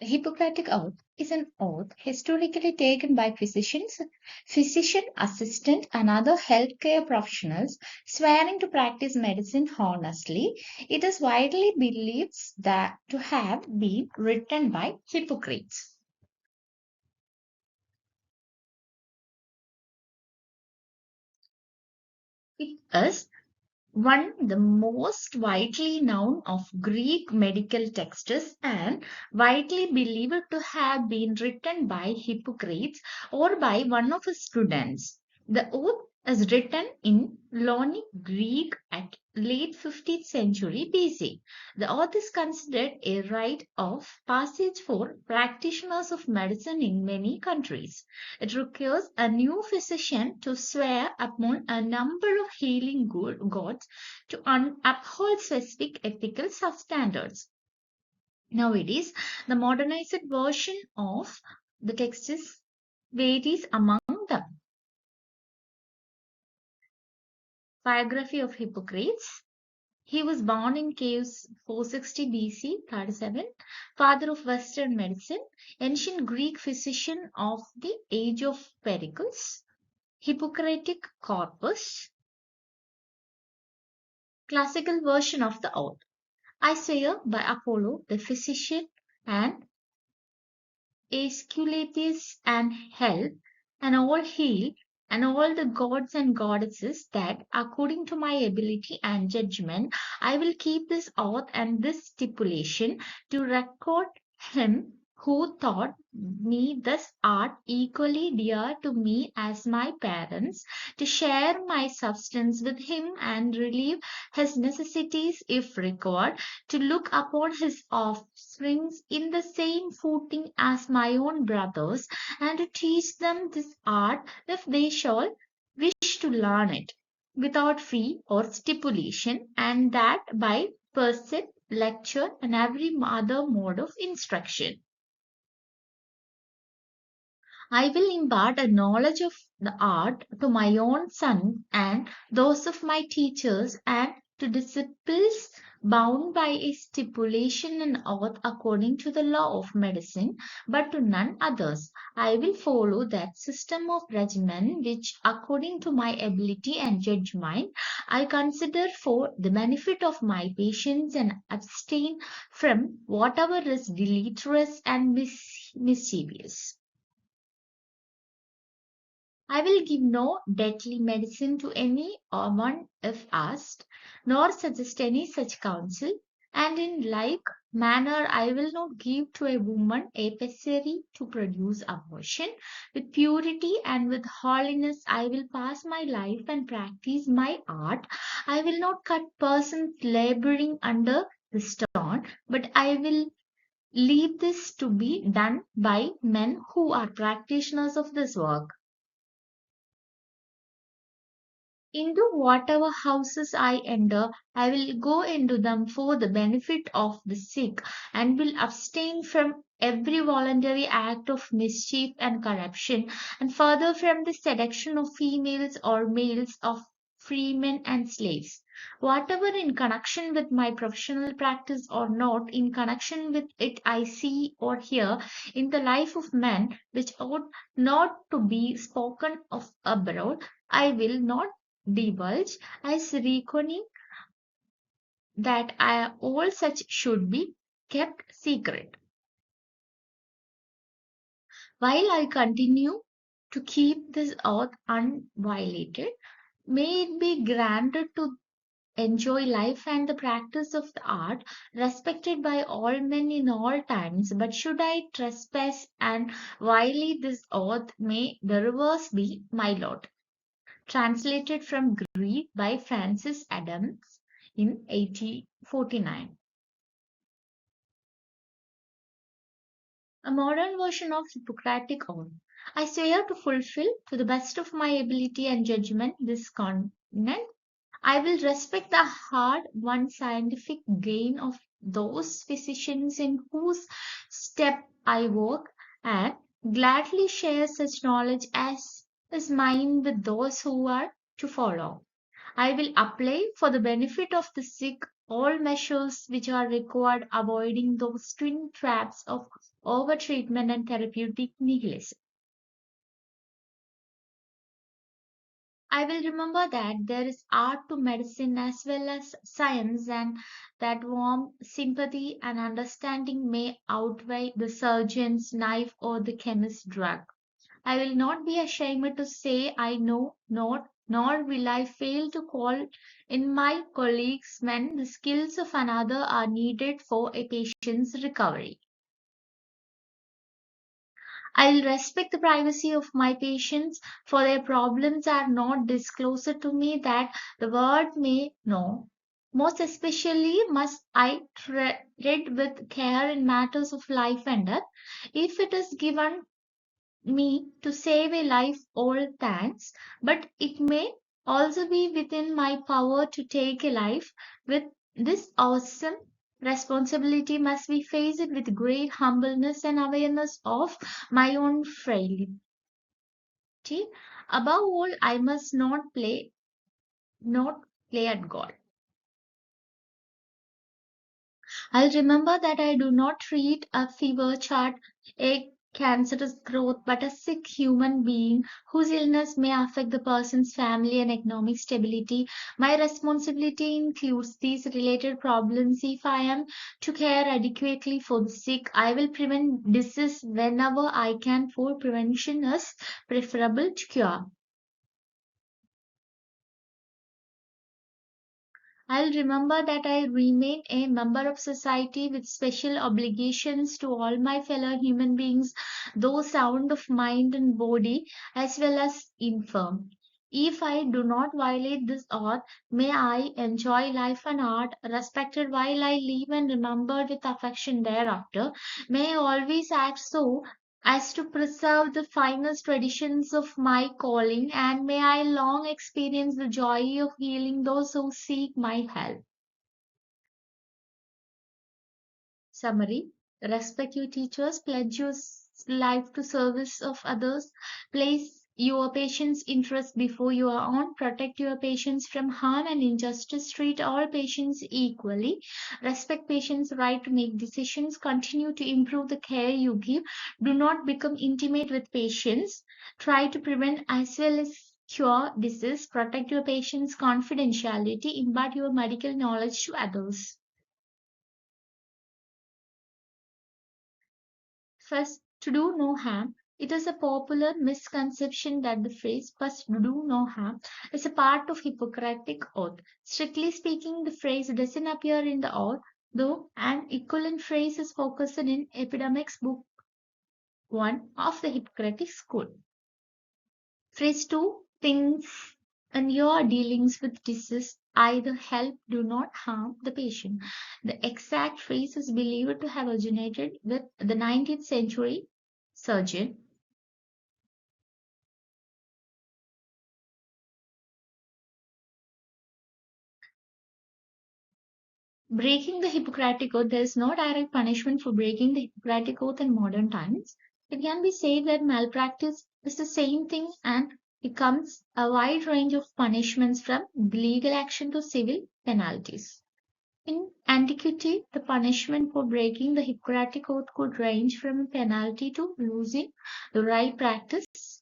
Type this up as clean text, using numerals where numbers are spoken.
The Hippocratic oath is an oath historically taken by physicians, physician assistant, and other healthcare professionals swearing to practice medicine honestly. It is widely believed that to have been written by Hippocrates. It is one the most widely known of Greek medical texts and widely believed to have been written by Hippocrates or by one of his students. The oath is written in Ionic Greek at late 15th century BC. The oath is considered a rite of passage for practitioners of medicine in many countries. It requires a new physician to swear upon a number of healing gods to uphold specific ethical standards. Nowadays, the modernized version of the text is varies among them. Biography of Hippocrates. He was born in caves 460 BC, 37, father of Western medicine, ancient Greek physician of the age of Pericles, Hippocratic corpus, classical version of the oath. I swear by Apollo, the physician, and Aesculapius and Hell, and all heal, and all the gods and goddesses, that, according to my ability and judgment, I will keep this oath and this stipulation to record him who taught me this art equally dear to me as my parents, to share my substance with him and relieve his necessities if required, to look upon his offsprings in the same footing as my own brothers, and to teach them this art if they shall wish to learn it, without fee or stipulation, and that by precept, lecture, and every other mode of instruction. I will impart a knowledge of the art to my own son and those of my teachers, and to disciples bound by a stipulation and oath according to the law of medicine, but to none others. I will follow that system of regimen which, according to my ability and judgment, I consider for the benefit of my patients, and abstain from whatever is deleterious and mischievous. I will give no deadly medicine to any one if asked, nor suggest any such counsel, and in like manner I will not give to a woman a pessary to produce abortion. With purity and with holiness I will pass my life and practice my art. I will not cut persons laboring under the stone, but I will leave this to be done by men who are practitioners of this work. Into whatever houses I enter, I will go into them for the benefit of the sick, and will abstain from every voluntary act of mischief and corruption, and further from the seduction of females or males, of freemen and slaves. Whatever in connection with my professional practice or not in connection with it I see or hear in the life of men which ought not to be spoken of abroad, I will not divulge, as reckoning that all such should be kept secret. While I continue to keep this oath unviolated, may it be granted to enjoy life and the practice of the art, respected by all men in all times. But should I trespass and violate this oath, may the reverse be my lot. Translated from Greek by Francis Adams in 1849. A modern version of Hippocratic oath. I swear to fulfill, to the best of my ability and judgment, this covenant. I will respect the hard-won scientific gain of those physicians in whose step I walk, and gladly share such knowledge as is mine with those who are to follow. I will apply for the benefit of the sick all measures which are required, avoiding those twin traps of overtreatment and therapeutic nihilism. I will remember that there is art to medicine as well as science, and that warm sympathy and understanding may outweigh the surgeon's knife or the chemist's drug. I will not be ashamed to say I know not, nor will I fail to call in my colleagues when the skills of another are needed for a patient's recovery. I will respect the privacy of my patients, for their problems are not disclosed to me that the world may know. Most especially must I tread with care in matters of life and death. If it is given me to save a life, all thanks, but it may also be within my power to take a life. With this awesome responsibility must be faced with great humbleness and awareness of my own frailty. Above all, I must not play at God. I'll remember that I do not treat a fever chart, a cancerous growth, but a sick human being whose illness may affect the person's family and economic stability. My responsibility includes these related problems. If I am to care adequately for the sick, I will prevent disease whenever I can, for prevention is preferable to cure. I'll remember that I remain a member of society with special obligations to all my fellow human beings, though sound of mind and body, as well as infirm. If I do not violate this oath, may I enjoy life and art, respected while I live and remembered with affection thereafter. May I always act so as to preserve the finest traditions of my calling, and may I long experience the joy of healing those who seek my help. Summary: respect your teachers, pledge your life to service of others, place your patient's interests before your own, protect your patients from harm and injustice, treat all patients equally, respect patients' right to make decisions, continue to improve the care you give, do not become intimate with patients, try to prevent as well as cure disease, protect your patient's confidentiality, impart your medical knowledge to others. First, to do no harm. It is a popular misconception that the phrase first do no harm is a part of Hippocratic oath. Strictly speaking, the phrase doesn't appear in the oath, though an equivalent phrase is focused in Epidemics Book 1 of the Hippocratic School. Phrase 2: things in your dealings with disease either help, do not harm the patient. The exact phrase is believed to have originated with the 19th century surgeon. Breaking the Hippocratic Oath: there is no direct punishment for breaking the Hippocratic Oath in modern times. It can be said that malpractice is the same thing, and becomes a wide range of punishments from legal action to civil penalties. In antiquity, the punishment for breaking the Hippocratic Oath could range from a penalty to losing the right practice.